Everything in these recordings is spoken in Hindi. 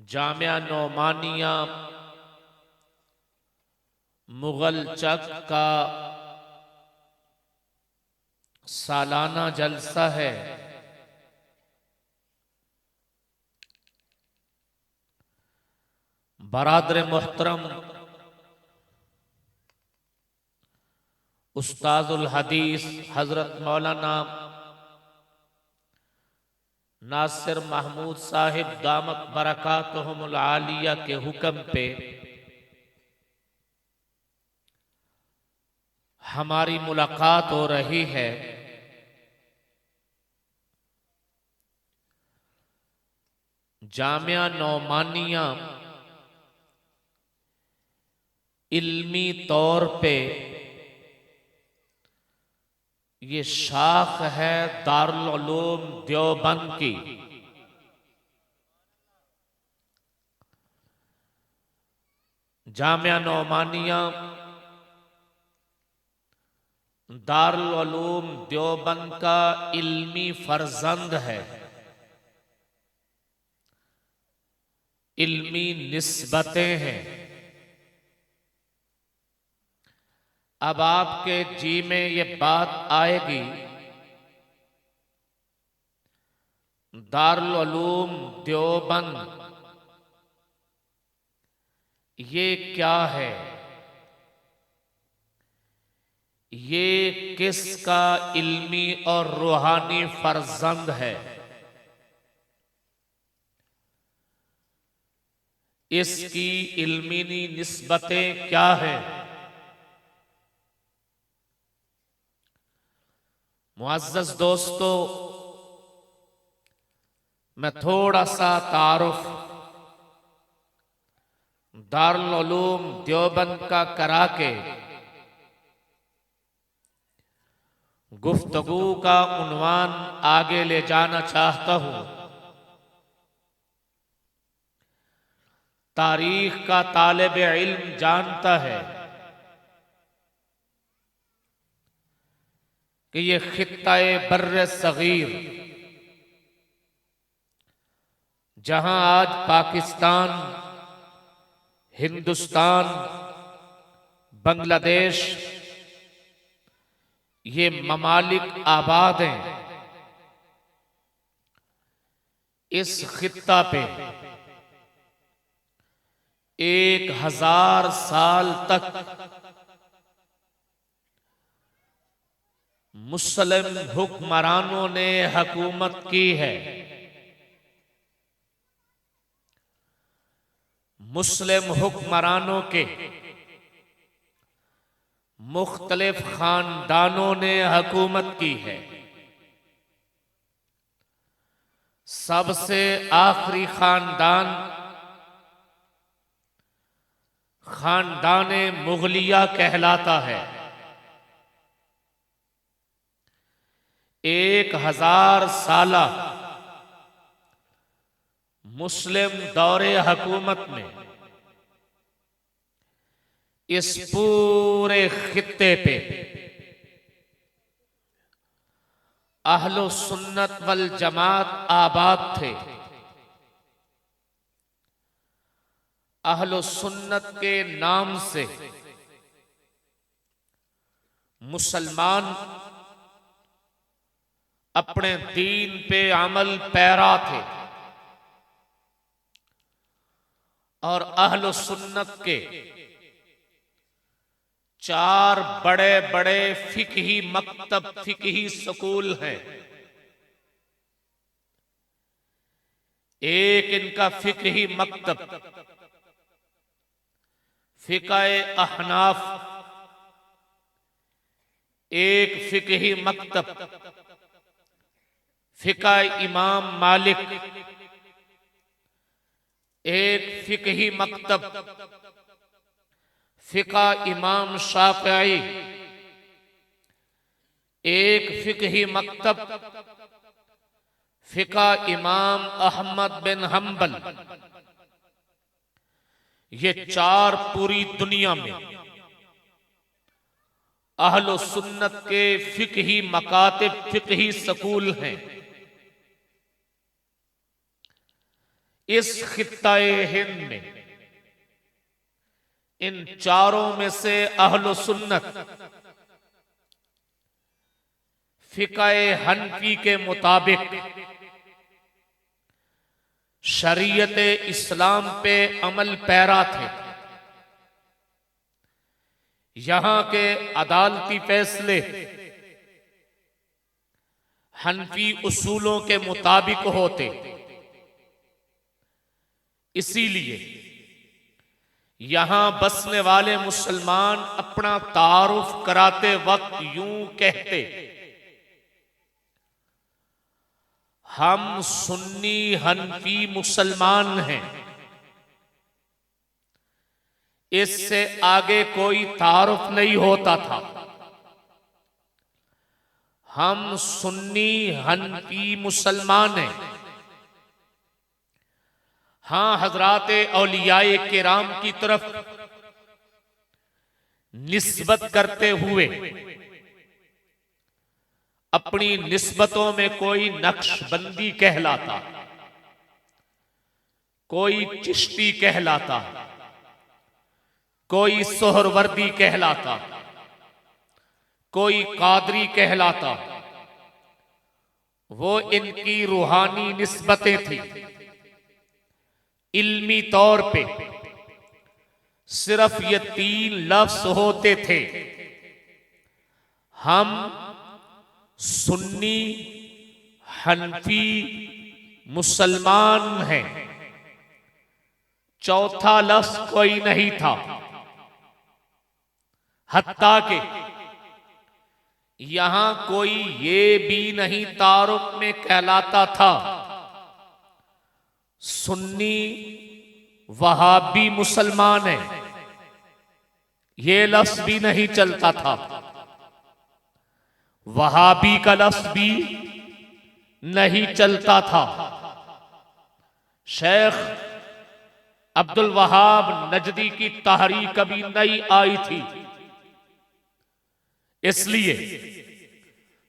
जामिया नौमानिया मुगल चक का सालाना जलसा है। बरादर मोहतरम उस्ताजुल हदीस हजरत मौलाना नासिर महमूद साहिब दामत बरकातहुमुल आलिया के हुक्म पे हमारी मुलाकात हो रही है। जामिया नौमानिया इल्मी तौर पे ये शाख है दारुल उलूम देवबंद की। जामिया नौमानिया दारुल उलूम देवबंद का इल्मी फर्जंद है। इल्मी निस्बतें हैं। अब आपके जी में ये बात आएगी, दारुल उलूम देवबंद ये क्या है, ये किसका इल्मी और रूहानी फर्जंद है, इसकी इल्मी निस्बतें क्या है। मुअज़्ज़ज़ दोस्तों, मैं थोड़ा सा तारुफ दारुल उलूम देवबंद का करा के गुफ्तगू का उन्वान आगे ले जाना चाहता हूं। तारीख का तालिब इल्म जानता है कि ये खित्ता-ए बर्रे सगीर, जहां आज पाकिस्तान, हिंदुस्तान, बांग्लादेश ये ममालिक आबाद हैं, इस खित्ता पे 1000 साल तक मुस्लिम हुक्मरानों ने हुकूमत की है। मुस्लिम हुक्मरानों के मुख्तलिफ खानदानों ने हुकूमत की है। सबसे आखिरी खानदान खानदाने मुगलिया कहलाता है। 1000 साला मुस्लिम दौरे हुकूमत में इस पूरे खित्ते पे अहलो सुन्नत वल जमात आबाद थे। अहलो सुन्नत के नाम से मुसलमान अपने दीन पे अमल पैरा थे और अहलो सुन्नत के 4 बड़े बड़े फिकही मकतब, फिकही स्कूल हैं। एक इनका फिकही मकतब फिकाए अहनाफ, एक फिकही मकतब फिकाए इमाम मालिक, एक फिकही मकतब फिका इमाम शाफई, एक फिकही मकतब फिका इमाम अहमद बिन हम्बल। ये 4 पूरी दुनिया में अहलो सुन्नत के फिकही मकातिब, फिकही स्कूल हैं। इस खित्ताए हिंद में इन चारों में से अहलो सुन्नत फिकाए हनफी के मुताबिक शरीयत इस्लाम पे अमल पैरा थे। यहां के अदालती फैसले हनफी उसूलों के मुताबिक होते। इसीलिए यहां बसने वाले मुसलमान अपना तारुफ कराते वक्त यूं कहते, हम सुन्नी हनफी मुसलमान हैं। इससे आगे कोई तारुफ नहीं होता था। हम सुन्नी हनफी मुसलमान हैं। हां, हजराते औलियाए किराम की तरफ निस्बत करते हुए अपनी निस्बतों में कोई नक्शबंदी कहलाता, कोई चिश्ती कहलाता, कोई सोहरवर्दी कहलाता, कोई कादरी कहलाता। वो इनकी रूहानी निस्बतें थी। इल्मी तौर पे सिर्फ ये 3 लफ्ज होते थे, हम सुन्नी हनफी मुसलमान हैं। चौथा लफ्ज कोई नहीं था। हत्ता के यहां कोई ये भी नहीं तारुफ में कहलाता था सुन्नी वहाबी मुसलमान है। ये लफ्ज भी नहीं चलता था। वहाबी का लफ्ज भी नहीं चलता था। शेख अब्दुल वहाब नजदी की तहरीक कभी नहीं आई थी। इसलिए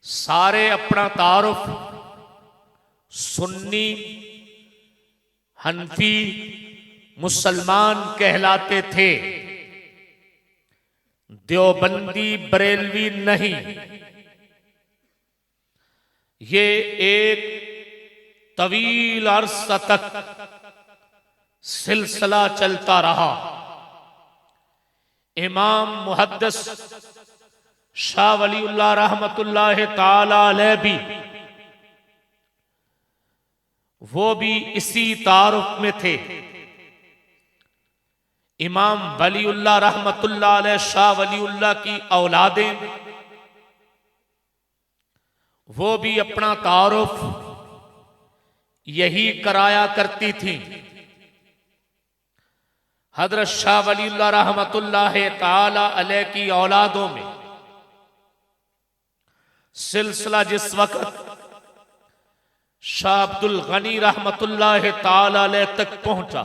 सारे अपना तारुफ सुन्नी हनफी मुसलमान कहलाते थे। देवबंदी बरेलवी नहीं। ये एक तवील अरसा तक सिलसिला चलता रहा। इमाम मुहद्दिस शाह वलीउल्लाह रहमतुल्लाह ताला अलैह भी वो भी इसी तारुफ में थे। इमाम वलीउल्लाह रहमतुल्लाह अलैह शाह वलीउल्लाह की औलादें वो भी अपना तारुफ यही कराया करती थी। हजरत शाह वलीउल्लाह रहमतुल्लाह ताला अलैह की औलादों में सिलसिला जिस वक्त शाह अब्दुल गनी रहमतुल्लाह ताला अलैह तक पहुंचा,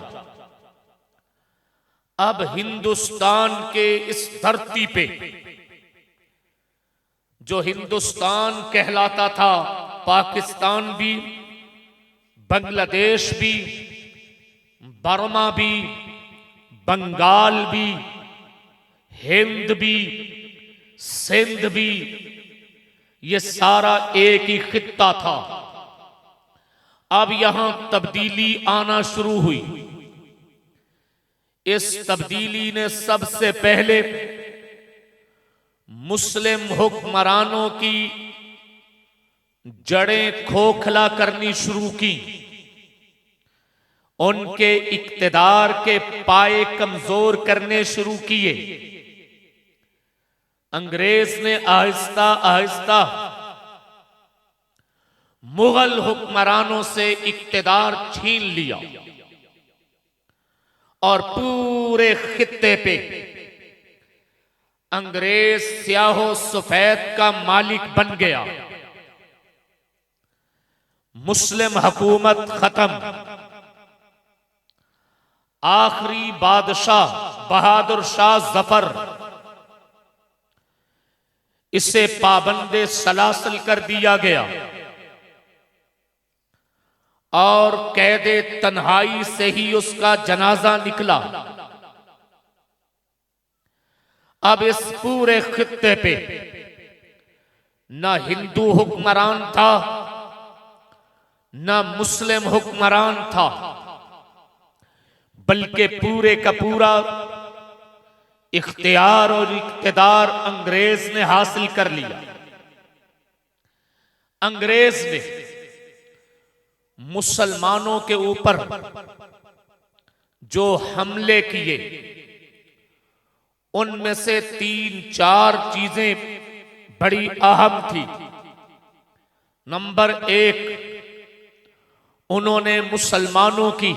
अब हिंदुस्तान के इस धरती पे जो हिंदुस्तान कहलाता था, पाकिस्तान भी, बांग्लादेश भी, बर्मा भी, बंगाल भी, हिंद भी, सिंध भी, ये सारा एक ही खित्ता था। अब यहां तब्दीली आना शुरू हुई। इस तब्दीली ने सबसे पहले मुस्लिम हुक्मरानों की जड़ें खोखला करनी शुरू की। उनके इक्तिदार के पाए कमजोर करने शुरू किए। अंग्रेज ने आहिस्ता आहिस्ता मुगल हुक्मरानों से इक्तिदार छीन लिया और पूरे खित्ते पे अंग्रेज स्याहो सफेद का मालिक बन गया। मुस्लिम हुकूमत खत्म। आखिरी बादशाह बहादुर शाह जफर, इसे पाबंदे सलासल कर दिया गया और कैदे तन्हाई से ही उसका जनाजा निकला। अब इस पूरे खित्ते पे न हिंदू हुक्मरान था न मुस्लिम हुक्मरान था, बल्कि पूरे का पूरा इख्तियार और इख्तिदार अंग्रेज ने हासिल कर लिया। अंग्रेज ने मुसलमानों के ऊपर जो हमले किए उनमें से 3-4 चीजें बड़ी अहम थी। नंबर 1, उन्होंने मुसलमानों की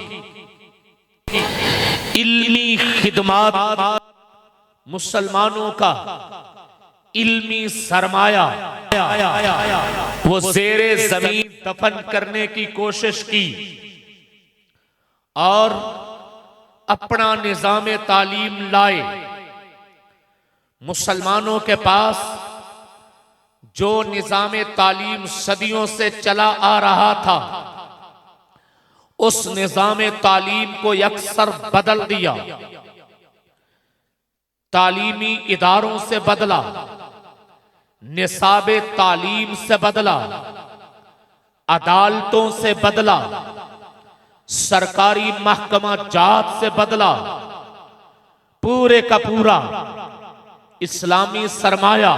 इल्मी खिदमत, मुसलमानों का इल्मी सरमाया वो ज़ेरे जमीन दफन करने की कोशिश की और अपना निजाम तालीम लाए। मुसलमानों के पास जो निजाम तालीम सदियों से चला आ रहा था, उस निजाम तालीम को यकसर बदल दिया। तालीमी इदारों से बदला, निसाबे तालीम से बदला, अदालतों से बदला, सरकारी महकमा जात से बदला। पूरे का पूरा इस्लामी सरमाया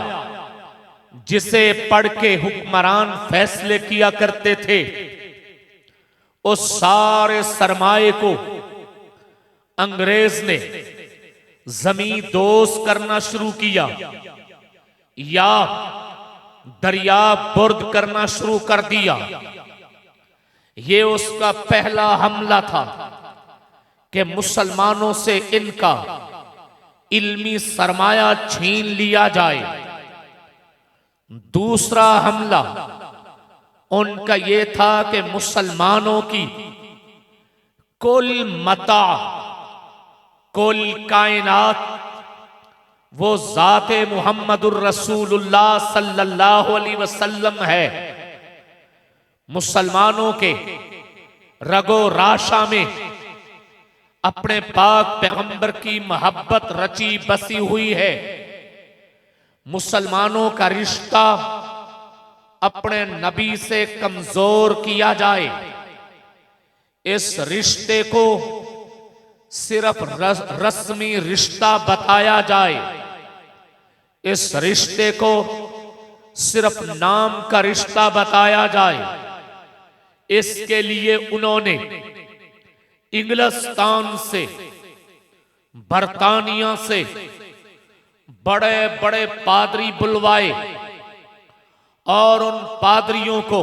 जिसे पढ़ के हुक्मरान फैसले किया करते थे, उस सारे सरमाए को अंग्रेज ने जमीन दोज करना शुरू किया या दरिया बुर्द करना शुरू कर दिया। ये उसका पहला हमला था कि मुसलमानों से इनका इल्मी सरमाया छीन लिया जाए। दूसरा हमला उनका ये था कि मुसलमानों की कुल मता, कुल कायनात वो ज़ाते मुहम्मदुर रसूलुल्लाह सल्लल्लाहु अलैहि वसल्लम है। मुसलमानों के रगो राशा में अपने पाक पैगंबर की मोहब्बत रची बसी हुई है। मुसलमानों का रिश्ता अपने नबी से कमजोर किया जाए, इस रिश्ते को सिर्फ रस्मी रिश्ता बताया जाए, इस रिश्ते को सिर्फ नाम का रिश्ता बताया जाए। इसके लिए उन्होंने इंग्लिस्तान से, बरतानिया से बड़े बड़े पादरी बुलवाए और उन पादरियों को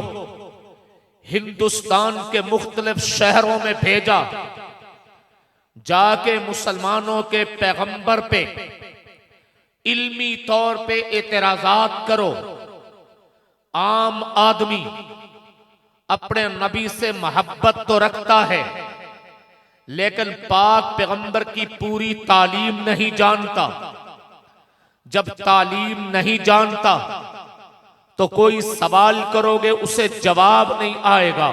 हिंदुस्तान के मुख्तलिफ शहरों में भेजा। जाके मुसलमानों के पैगंबर पे इल्मी तौर पे एतराजात करो। आम आदमी अपने नबी से मोहब्बत तो रखता है, लेकिन पाक पैगंबर की पूरी तालीम नहीं जानता। जब तालीम नहीं जानता तो कोई सवाल करोगे उसे जवाब नहीं आएगा।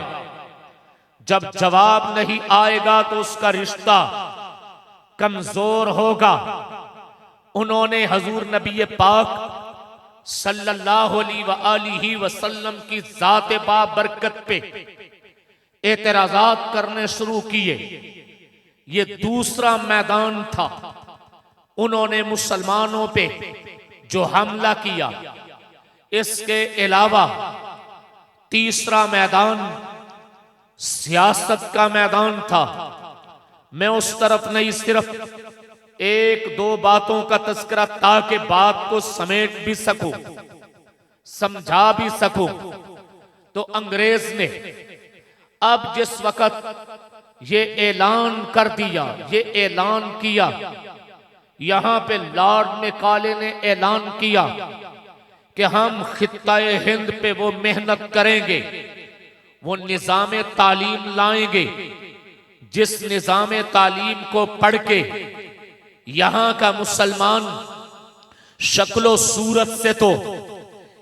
जब जवाब नहीं आएगा तो उसका रिश्ता कमजोर होगा। उन्होंने हजूर नबी पाक सल्लल्लाहु अलैहि वसल्लम की ज़ात बाबरकत पे एतराज़ात करने शुरू किए। ये दूसरा मैदान था। उन्होंने मुसलमानों पे जो हमला किया। इसके अलावा तीसरा मैदान सियासत का मैदान था। मैं उस तरफ नहीं, सिर्फ 1-2 बातों का तज़किरा ताकि बात को समेट भी सकूं, समझा भी सकूं। तो अंग्रेज ने अब जिस वक्त ये ऐलान कर दिया, ये ऐलान किया, यहां पे लॉर्ड मैकाले ने ऐलान किया कि हम खित्ता-ए हिंद पे वो मेहनत करेंगे, वो निज़ाम तालीम लाएंगे जिस निज़ाम तालीम को पढ़ के यहां का मुसलमान शक्लो सूरत से तो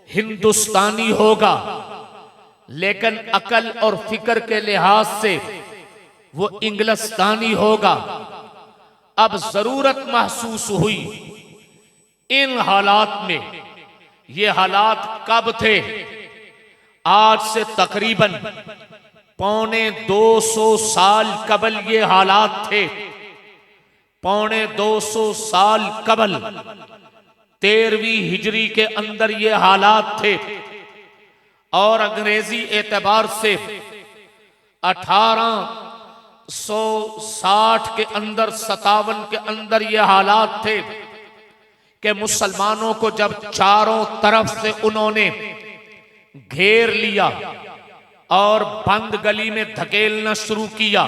हिंदुस्तानी होगा, लेकिन अकल और फिक्र के लिहाज से वो इंग्लिस्तानी होगा। अब जरूरत महसूस हुई इन हालात में। ये हालात कब थे? आज से तकरीबन 250 साल कबल ये हालात थे। 250 साल कबल 13वीं हिजरी के अंदर ये हालात थे। और अंग्रेजी एतबार से 1860 के अंदर 57 के अंदर ये हालात थे कि मुसलमानों को जब चारों तरफ से उन्होंने घेर लिया और बंद गली में धकेलना शुरू किया,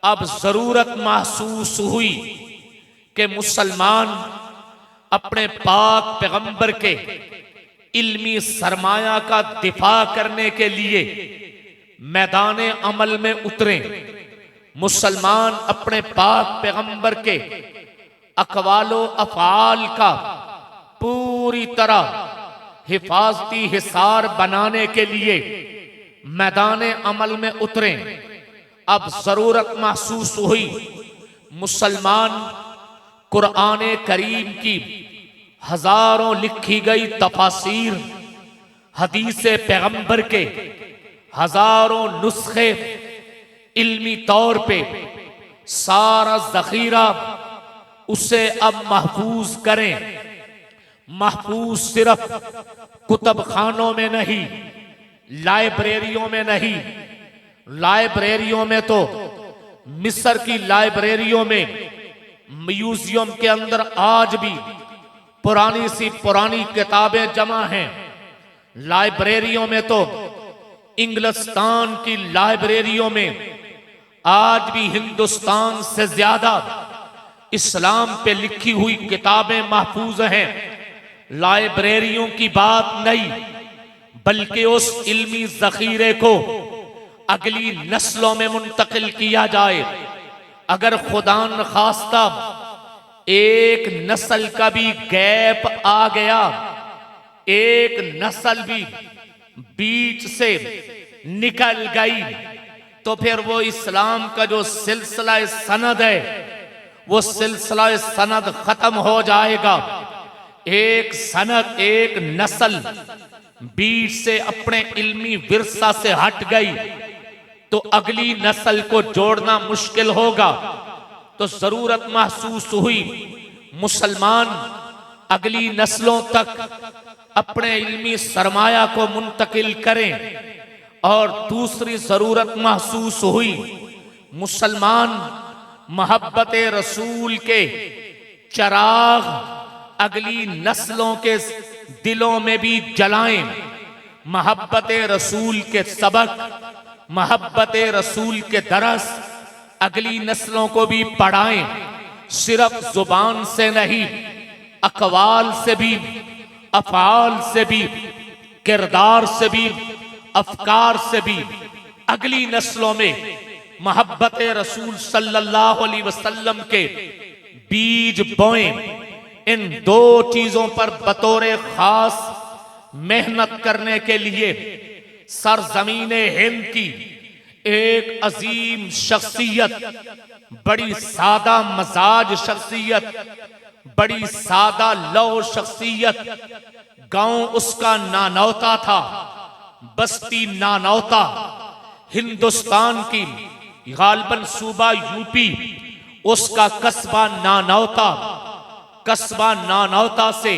अब जरूरत महसूस हुई कि मुसलमान अपने पाक पैगंबर के इल्मी सरमाया का दिफा करने के लिए मैदान अमल में उतरे। मुसलमान अपने पाक पैगंबर के अक़वालो अफ़आल का पूरी तरह हिफाजती हिसार बनाने के लिए मैदान अमल में उतरे। अब जरूरत महसूस हुई मुसलमान कुरान करीम की हजारों लिखी गई तफासीर, हदीस पैगंबर के हजारों नुस्खे इल्मी तौर पे सारा जखीरा उसे अब महफूज करें। महफूज सिर्फ कुतुब खानों में नहीं, लाइब्रेरियों में नहीं। लाइब्रेरियों में तो मिस्र की लाइब्रेरियों में म्यूजियम के अंदर आज भी पुरानी सी पुरानी किताबें जमा हैं। लाइब्रेरियों में तो इंग्लिस्तान की लाइब्रेरियों में आज भी हिंदुस्तान से ज्यादा इस्लाम पे लिखी हुई किताबें महफूज हैं। लाइब्रेरियों की बात नहीं, बल्कि उस इल्मी जखीरे को अगली नस्लों में मुंतकिल किया जाए। अगर खुदा न खास्ता एक नस्ल का भी गैप आ गया, एक नस्ल भी बीच से निकल गई, तो फिर वो इस्लाम का जो सिलसिला सनद है, वो सिलसिला सनद खत्म हो जाएगा। एक सनद, एक नस्ल बीच से अपने इल्मी विरसा से हट गई तो अगली नस्ल को जोड़ना मुश्किल होगा। तो जरूरत महसूस हुई मुसलमान अगली नस्लों तक अपने इल्मी सरमाया को मुंतकिल करें। और दूसरी जरूरत महसूस हुई मुसलमान मोहब्बत रसूल के चराग अगली नस्लों के दिलों में भी जलाएं। मोहब्बत रसूल के सबक, मोहब्बत रसूल के दरस अगली नस्लों को भी पढ़ाएं। सिर्फ जुबान से नहीं, अकवाल से भी, अफआल से भी, किरदार से भी, अफकार से भी अगली नस्लों में मोहब्बत रसूल सल्लल्लाहु अलैहि वसल्लम के बीज बोएं। इन दो चीजों पर बतौर खास मेहनत करने के लिए सरजमीने हिंद की एक अजीम शख्सियत, बड़ी सादा मजाज शख्सियत, बड़ी सादा लौ शख्सियत, गांव उसका नानौता था, बस्ती नानौता, हिंदुस्तान की गालबन सूबा यूपी, उसका कस्बा नानौता। कस्बा नानौता से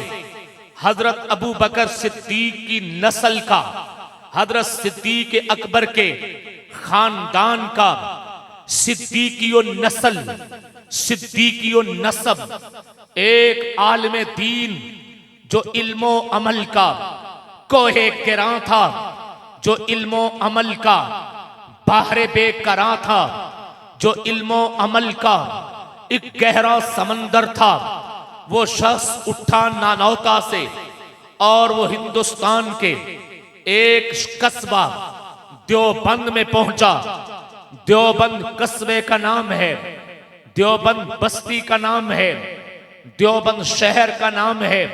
हजरत अबू बकर सिद्दीक की नस्ल का, हजरत सिद्दीक अकबर के खानदान का सिद्दीकियो नस्ल, सिद्दीकियो नस्ब, एक आलिम दीन जो इल्मो अमल का कोहे गिरां था, जो इल्मो अमल का बाहरे बेकरां था, जो इल्मो अमल का एक गहरा समंदर था। वो शख्स उठा नानौता से और वो हिंदुस्तान के एक कस्बा देवबंद में पहुंचा। देवबंद कस्बे का नाम है, देवबंद बस्ती का नाम है, देवबंद शहर का नाम है।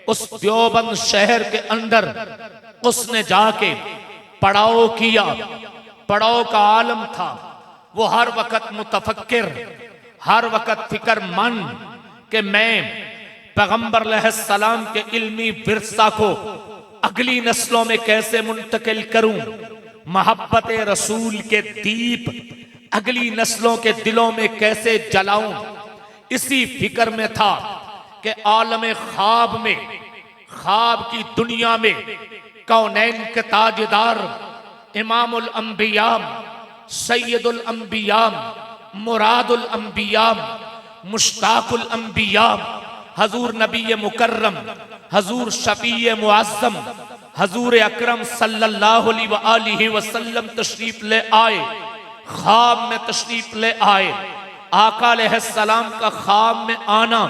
उस देवबंद शहर के अंदर उसने जाके पड़ाव किया, पड़ाव का आलम था। वो हर वक्त मुतफक्किर, हर वक्त फिक्रमंद कि मैं पैगंबर अलैहिस्सलाम के इल्मी विरसा को अगली नस्लों में कैसे मुंतकिल करूं, मोहब्बत रसूल के दीप अगली नस्लों के दिलों में कैसे जलाऊं। इसी फिक्र में था कि आलम ख्वाब में, ख्वाब की दुनिया में कौनैन के ताजदार इमामुल अंबिया, सैयदुल अंबिया, मुरादुल अंबिया, मुश्ताकुल अंबिया हजूर नबी मुकर्रम, हजूर शफी मुअज़्ज़म, हजूर अकरम सल्लल्लाहु अलैहि वसल्लम तशरीफ ले आए, ख्वाब में तशरीफ ले आए। आका अलैहिस्सलाम का ख्वाब में आना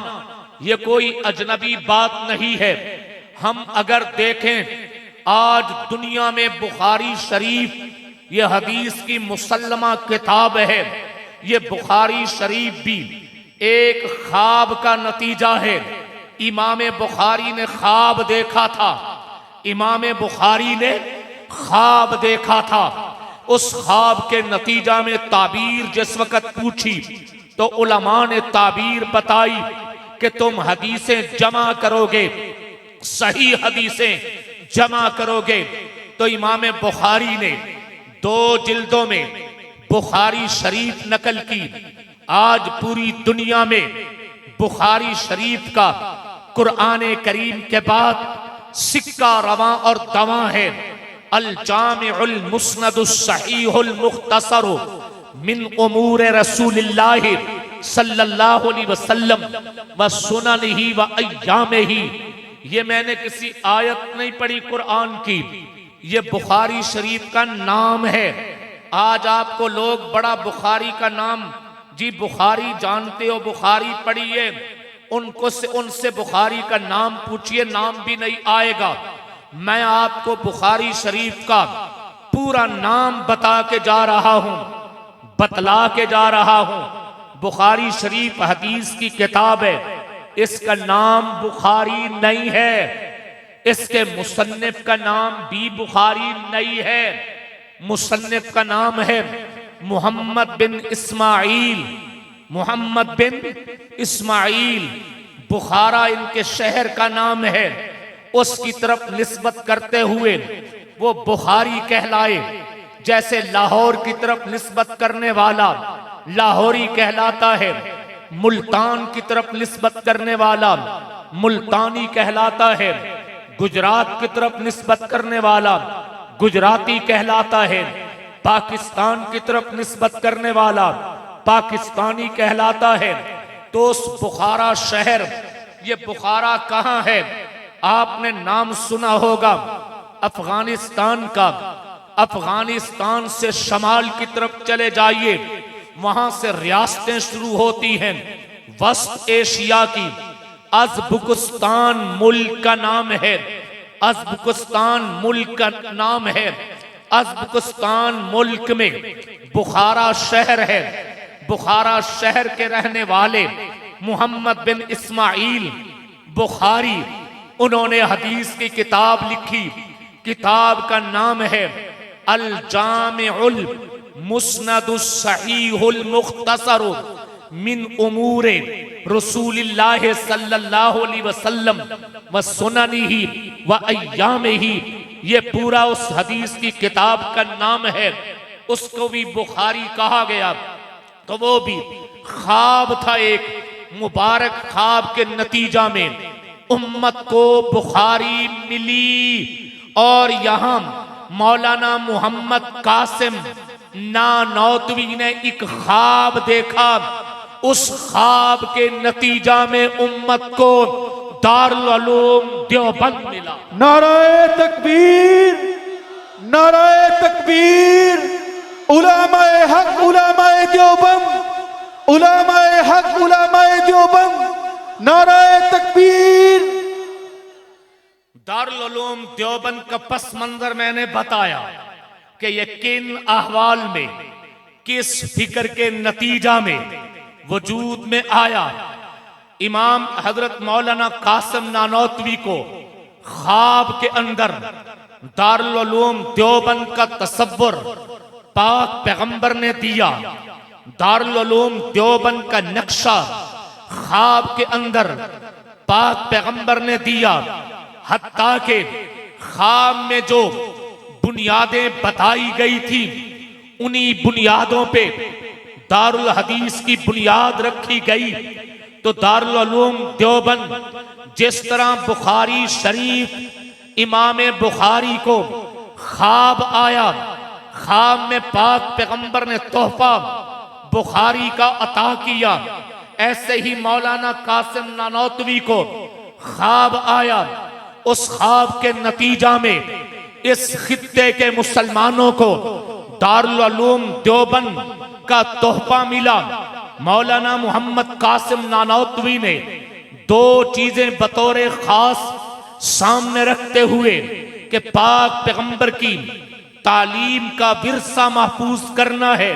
ये कोई अजनबी बात नहीं है। हम अगर देखें आज दुनिया में बुखारी शरीफ ये हदीस की मुसल्लमा किताब है। ये बुखारी शरीफ भी एक ख्वाब का नतीजा है। इमाम बुखारी ने ख्वाब देखा था, इमाम बुखारी ने ख्वाब देखा था। उस ख्वाब के नतीजा में ताबीर जिस वक्त पूछी तो उलमा ने ताबीर बताई कि तुम हदीसें जमा करोगे, सही हदीसें जमा करोगे। तो इमाम बुखारी ने 2 जिल्दों में बुखारी शरीफ नकल की। आज पूरी दुनिया में बुखारी शरीफ का कुरान करीम के बाद सिक्का रवा और दवा है। अल जामिउल मुस्नदुस सहीहुल मुख्तसर मिन उमूर रसूलिल्लाह सल्लल्लाहु अलैहि वसल्लम व सुननिही व अय्यामिही। ये मैंने किसी आयत नहीं पढ़ी कुरान की, ये बुखारी शरीफ का नाम है। आज आपको लोग बड़ा बुखारी का नाम, जी बुखारी जानते हो, बुखारी पढ़िए, उनसे बुखारी का नाम पूछिए, नाम भी नहीं आएगा। मैं आपको बुखारी शरीफ का पूरा नाम बता के जा रहा हूं, बतला के जा रहा हूं। बुखारी शरीफ हदीस की किताब है, इसका नाम बुखारी नहीं है, इसके मुसन्निफ का नाम भी बुखारी नहीं है। मुसन्निफ का नाम है मोहम्मद बिन इस्माइल, मोहम्मद बिन इस्माइल। बुखारा इनके शहर का नाम है। उसकी तरफ निस्बत करते हुए वो बुखारी कहलाए। जैसे लाहौर की तरफ निस्बत करने वाला लाहौरी कहलाता है, मुल्तान की तरफ निस्बत करने वाला मुल्तानी कहलाता है, गुजरात की तरफ निस्बत करने वाला गुजराती कहलाता है, पाकिस्तान की तरफ निस्बत करने वाला पाकिस्तानी कहलाता है। तो उस बुखारा शहर, ये बुखारा कहाँ है? आपने नाम सुना होगा अफगानिस्तान का। अफगानिस्तान से शमाल की तरफ चले जाइए, वहां से रियासतें शुरू होती हैं वस्त एशिया की। अज़्बुकिस्तान मुल्क का नाम है, अज़्बुकिस्तान मुल्क का नाम है। अज़्बुकिस्तान मुल्क में बुखारा शहर है। बुखारा शहर के रहने वाले मोहम्मद बिन इस्माइल बुखारी, उन्होंने हदीस की किताब लिखी। किताब का नाम है अल जामिउल मुस्नदुस सहीहुल मुख्तसर मिन उमूरे रसूलिल्लाह सल्लल्लाहु अलैहि वसल्लम व सुननिही व अय्यामिही। ये पूरा उस हदीस की किताब का नाम है। उसको भी बुखारी कहा गया। तो वो भी ख्वाब था, एक मुबारक ख्वाब के नतीजा में उम्मत को बुखारी मिली। और यहां मौलाना मोहम्मद कासिम नानौतवी ने एक ख्वाब देखा। उस ख्वाब के नतीजा में उम्मत को दारुल उलूम देवबंद मिला। नाराए तकबीर, नाराए तकबीर। उलमाए हक, उलमाए देवबंद, उलमाए हक, उलमाए देवबंद। नाराए तकबीर। दारुल उलूम देवबंद का पस मंजर मैंने बताया कि ये किन अहवाल में, किस फिक्र के नतीजा में वजूद में आया। इमाम हजरत मौलाना कासिम नानौतवी को ख्वाब के अंदर दारुल उलूम देवबंद का तसव्वुर पाक पैगंबर ने दिया। दारुल उलूम देवबंद का नक्शा ख्वाब के अंदर पाक पैगंबर ने दिया। हत्ता के ख्वाब में जो बुनियादें बताई गई थी उन्हीं बुनियादों पे दारुल हदीस की बुनियाद रखी गई। तो दारुल उलूम देवबंद जिस तरह बुखारी शरीफ इमाम बुखारी को ख्वाब आया, ख्वाब में पाक पैगंबर ने तोहफा बुखारी का अता किया, ऐसे ही मौलाना कासिम नानौतवी को ख्वाब आया। उस ख्वाब के नतीजा में इस खित्ते के मुसलमानों को दारुल उलूम देवबंद का तोहफा मिला। मौलाना मोहम्मद कासिम नानौतवी ने दो चीजें बतौर खास सामने रखते हुए कि पाक पैगंबर की तालीम का विरसा महफूज करना है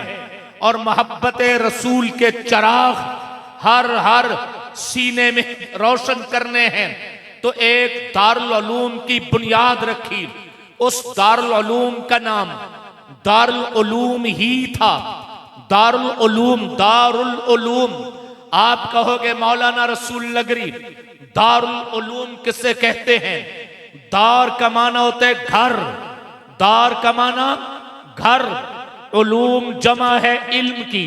और मोहब्बत रसूल के चराग हर सीने में रोशन करने हैं, तो एक दारुल उलूम की बुनियाद रखी। उस दारुल उलूम का नाम दारुल उलूम ही था। दारुल उलूम आप कहोगे मौलाना रसूल नगरी, दारुल उलूम किसे कहते हैं? दार का माना होता है घर, दार का माना घर, उलूम जमा है इल्म की,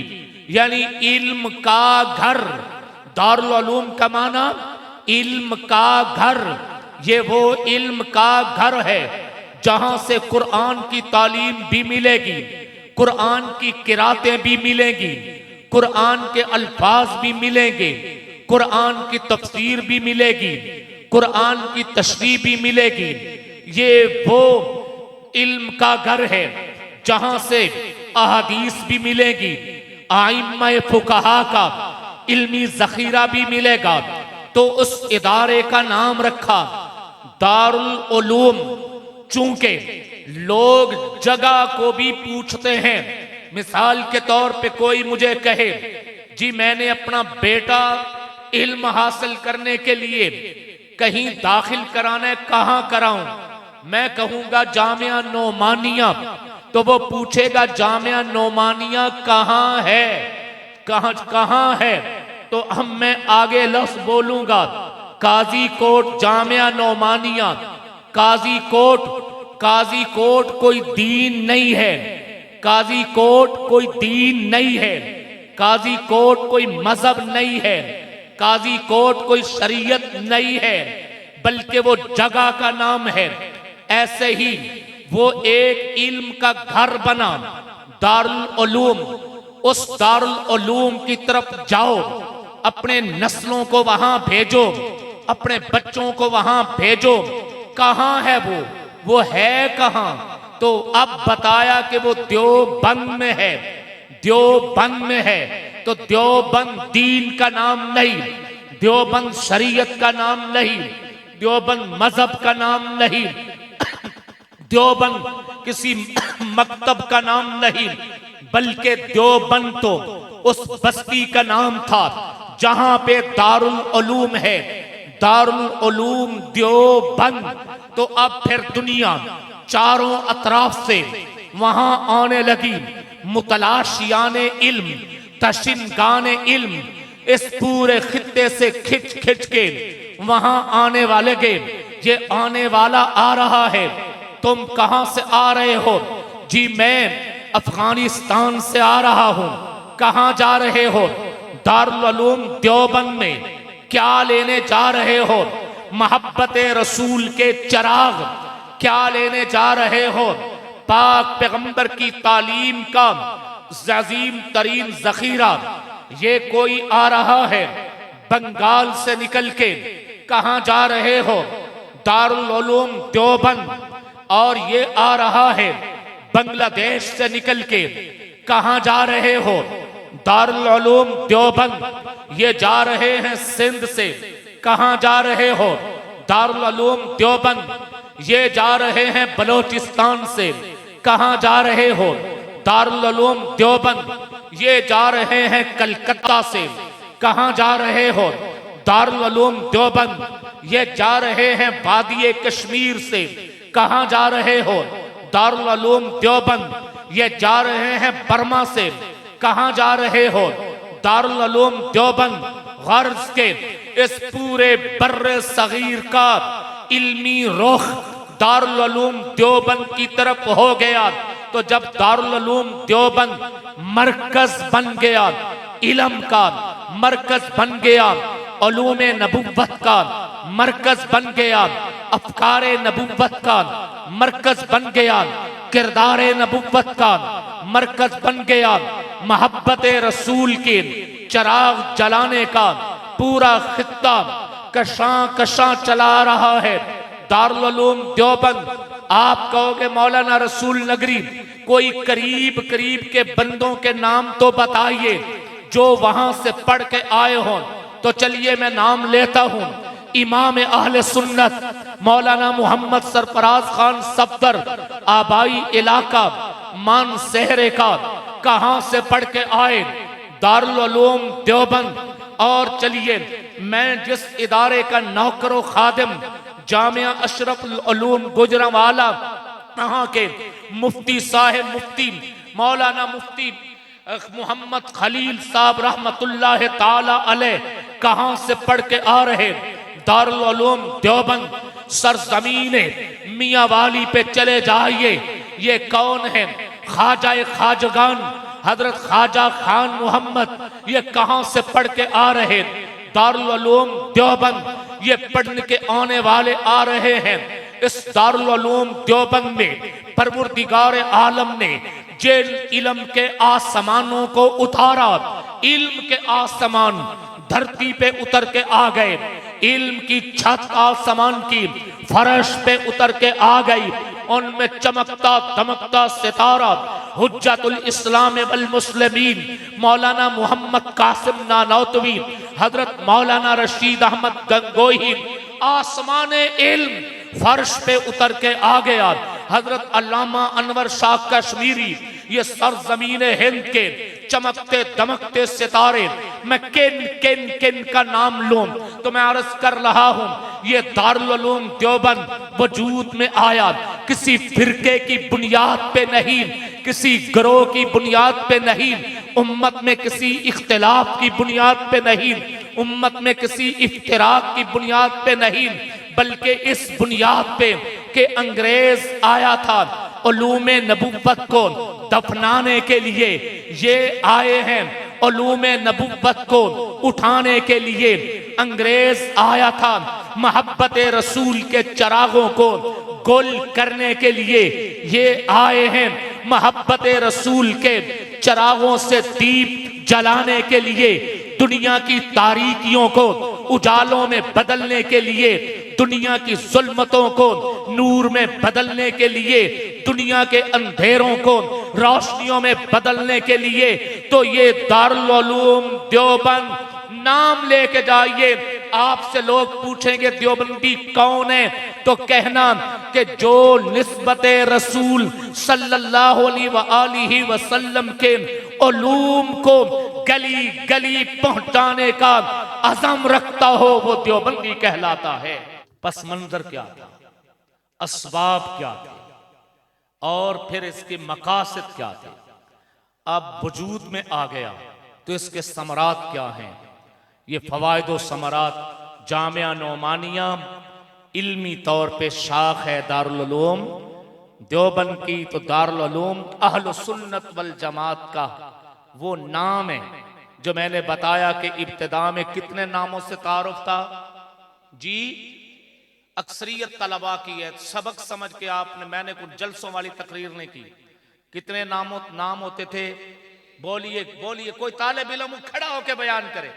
यानी इल्म का घर। दारुल उलूम का माना इल्म का घर। ये वो इल्म का घर है जहां से कुरान की तालीम भी मिलेगी, कुरान की किरातें भी मिलेंगी, कुरान के अल्फाज भी मिलेंगे, कुरान की तफसीर भी मिलेगी, कुरान की तशरीह भी मिलेगी। ये वो इल्म का घर है जहां से अहादीस भी मिलेगी, आइम्मा फुकहा का इल्मी जखीरा भी मिलेगा। तो उस इदारे का नाम रखा दारुल उलूम। चूंकि लोग जगह को भी पूछते हैं, मिसाल के तौर पे कोई मुझे कहे जी मैंने अपना बेटा इल्म हासिल करने के लिए कहीं दाखिल कराना है, कहां कराऊं? मैं कहूंगा जामिया नोमानिया। तो वो पूछेगा जामिया नोमानिया कहां है, कहां है? तो मैं आगे लफ्ज बोलूंगा काजी कोट जामिया नोमानिया। काजी कोट कोई दीन नहीं है, काजी कोट कोई दीन नहीं है, काजी कोट कोई मजहब नहीं है, काजी कोट कोई शरीयत नहीं है, बल्कि वो जगह का नाम है। ऐसे ही वो एक इल्म का घर बना दारुल उलूम। उस दारुल उलूम की तरफ जाओ, अपने नस्लों को वहां भेजो, अपने बच्चों को वहां भेजो। कहां है वो है कहां? तो अब बताया कि वो देवबंद में है, देवबंद में है। तो देवबंद दीन का नाम नहीं, देवबंद शरीयत का नाम नहीं, देवबंद मजहब का नाम नहीं, देवबंद किसी मकतब का नाम नहीं, बल्कि देवबंद तो उस बस्ती का नाम था जहां पे दारुल उलूम है, दारुल उलूम देवबंद। तो अब फिर दुनिया चारों अतराफ से वहां आने लगी, मुतलाशियाने इल्म, तशिनगाने इल्म इस पूरे खित्ते से खिंच खिंच के वहां आने वाले के। ये आने वाला आ रहा है। तुम कहां से आ रहे हो? जी मैं अफगानिस्तान से आ रहा हूं। कहां जा रहे हो? दारुल उलूम देवबंद में। क्या लेने जा रहे हो? मोहब्बत रसूल के चराग। क्या लेने जा रहे हो? पाक पैगंबर की तालीम का अजीम तरीन जखीरा। ये कोई आ रहा है बंगाल से निकल के। कहां जा रहे हो? दारुल उलूम देवबंद। और ये आ रहा है बांग्लादेश से निकल के। कहां जा रहे हो? दारुल उलूम देवबंद। ये जा रहे हैं सिंध से। कहां जा रहे हो? दारुल उलूम देवबंद। ये जा रहे हैं बलोचिस्तान से। कहां जा रहे हो? दारुल उलूम देवबंद। ये जा रहे हैं कलकत्ता से। कहां जा रहे हो? दारुल उलूम देवबंद। ये जा रहे हैं वादिये कश्मीर से। कहां जा रहे हो? दारुल उलूम देवबंद। ये जा रहे हैं बर्मा से। कहां जा रहे हो? दारुल उलूम देवबंद गर्ज के इस पूरे बर्रे सगीर का इल्मी रुख दारुल उलूम देवबंद की तरफ हो गया। तो जब दारुल उलूम देवबंद मरकज बन गया, इल्म का मरकज बन गया, उलूमे नबुव्वत का मरकज बन गया, अफकारे नबुव्वत का मरकज बन गया, किरदारे नबुव्वत का मरकज बन गया, मोहब्बत रसूल के चिराग जलाने का पूरा खित्ता कशां कशां चला रहा है दारुल उलूम देवबंद। आप कहोगे मौलाना रसूल नगरी, कोई करीब करीब के बंदों के नाम तो बताइए जो वहां से पढ़ के आए हों। तो चलिए मैं नाम लेता हूं। इमाम अहले सुन्नत मौलाना मोहम्मद सरफराज खान सफदर, आबाई इलाका मान सहरे का, कहां से पढ़ के आए? दारुल उलूम देवबंद। और चलिए मैं जिस इदारे का नौकरो खादिम जामिया अशरफुल उलूम गुजरांवाला वहां के मुफ्ती साहिब मुफ्ती मौलाना मुफ्ती मोहम्मद खलील साहब रहमतुल्लाह ताला अलैह कहां से पढ़ के आ रहे? दारुल उलूम देवबंद। सरजमीने मियां वाली पे चले जाइए। ये कौन है? ख्वाजा ख्वाजगान हजरत ख्वाजा खान मोहम्मद। ये कहां से पढ़ के आ रहे? दारुल उलूम देवबंद। ये पढ़ने के आने वाले आ रहे हैं। इस दारुल उलूम देवबंद में परवरदिगार आलम ने जिन इल्म के आसमानों को उतारा, इल्म के आसमान धरती पे उतर के आ गए, इल्म की छत आसमान की फर्श पे उतर के आ गई। उनमें चमकता दमकता सितारा हुज्जतुल इस्लाम वल मुस्लिमीन मौलाना मोहम्मद कासिम नानौतवी, हजरत मौलाना रशीद अहमद गंगोही आसमाने इल्म फर्श पे उतर के आ गया। हजरत अल्लामा अनवर शाह कश्मीरी, ये सरजमीन हिंद के चमकते दमकते सितारे, मैं किन किन किन का नाम लूं? तो मैं अर्ज कर रहा हूं, ये दारुल उलूम देवबंद वजूद में आया किसी फिरके की बुनियाद पे नहीं, किसी गिरोह की बुनियाद पे नहीं, उम्मत में किसी इख्तिलाफ की बुनियाद पे नहीं, उम्मत में किसी इफ्तिराक की बुनियाद पे नहीं, बल्कि इस बुनियाद पे कि अंग्रेज आया था उलूमे नबुव्वत को दफनाने के लिए। ये आए हैं उलूमे नबुव्वत को उठाने के लिए। अंग्रेज आया था मोहब्बत रसूल के चिरागों को गुल करने के लिए। ये आए हैं मोहब्बत रसूल के चिरागों से दीप जलाने के लिए, दुनिया की तारीकियों को उजालों में बदलने के लिए, दुनिया की जुल्मतों को नूर में बदलने के लिए, दुनिया के अंधेरों को रोशनियों में बदलने के लिए। तो ये दारुल उलूम देवबंद नाम लेके जाइए। आपसे लोग पूछेंगे देवबंदी कौन है, तो कहना कि जो निस्बत रसूल सल्लल्लाहु अलैहि वसल्लम के उलूम को गली गली पहुंचाने का अज़म रखता हो, वो देवबंदी कहलाता है। पस मंजर क्या था, असबाब क्या थे, और फिर इसके मकासद क्या थे, अब वजूद में आ गया तो इसके समरात क्या हैं। ये फवायद व समरात जामिया नोमानिया इल्मी तौर पे शाख है दारुल उलूम देवबंद की। तो दारुल उलूम अहल सुन्नत वल जमात का वो नाम है जो मैंने बताया कि इब्तिदा में कितने नामों से तारुफ था जी। अक्सरियत तलबा की है, सबक समझ के आपने, मैंने कुछ जलसों वाली तकरीर नहीं की। कितने नाम होते थे? बोलिए बोलिए, कोई तालिब इल्म खड़ा होकर बयान करे।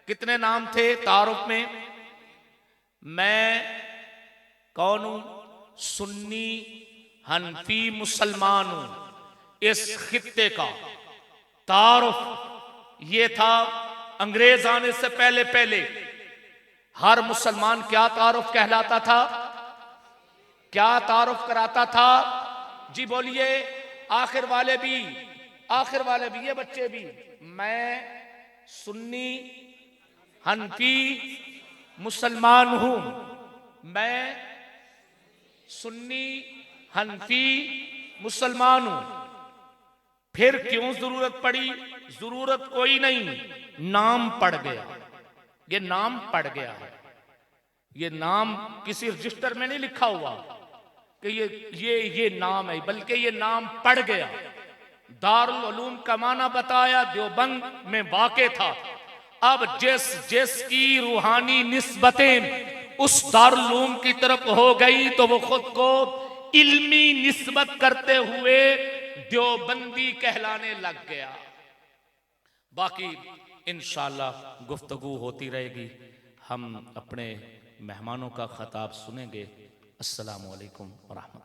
कितने नाम थे तारुफ में? मैं कौन हूं? सुन्नी हनफी मुसलमान हूं। इस खित्ते का तारुफ ये था। अंग्रेज आने से पहले पहले हर मुसलमान क्या तारुफ कहलाता था, क्या तारुफ कराता था जी? बोलिए, आखिर वाले भी, ये बच्चे भी। मैं सुन्नी हनफी मुसलमान हूं। मैं सुन्नी, हनफी, मुसलमान हूं। फिर क्यों जरूरत पड़ी? जरूरत कोई नहीं, नाम पड़ गया। ये नाम पड़ गया है। ये नाम किसी रजिस्टर में नहीं लिखा हुआ कि ये नाम है, बल्कि ये नाम पड़ गया। दारुल उलूम का माना बताया, देवबंद में वाक़े था। अब जिसकी रूहानी निस्बतें उस दारुल उलूम की तरफ हो गई तो वो खुद को इल्मी निस्बत करते हुए देवबंदी कहलाने लग गया। बाकी इंशाअल्लाह गुफ्तगू होती रहेगी। हम अपने मेहमानों का खताब सुनेंगे। अस्सलामु अलैकुम व रहमतुल्लाह।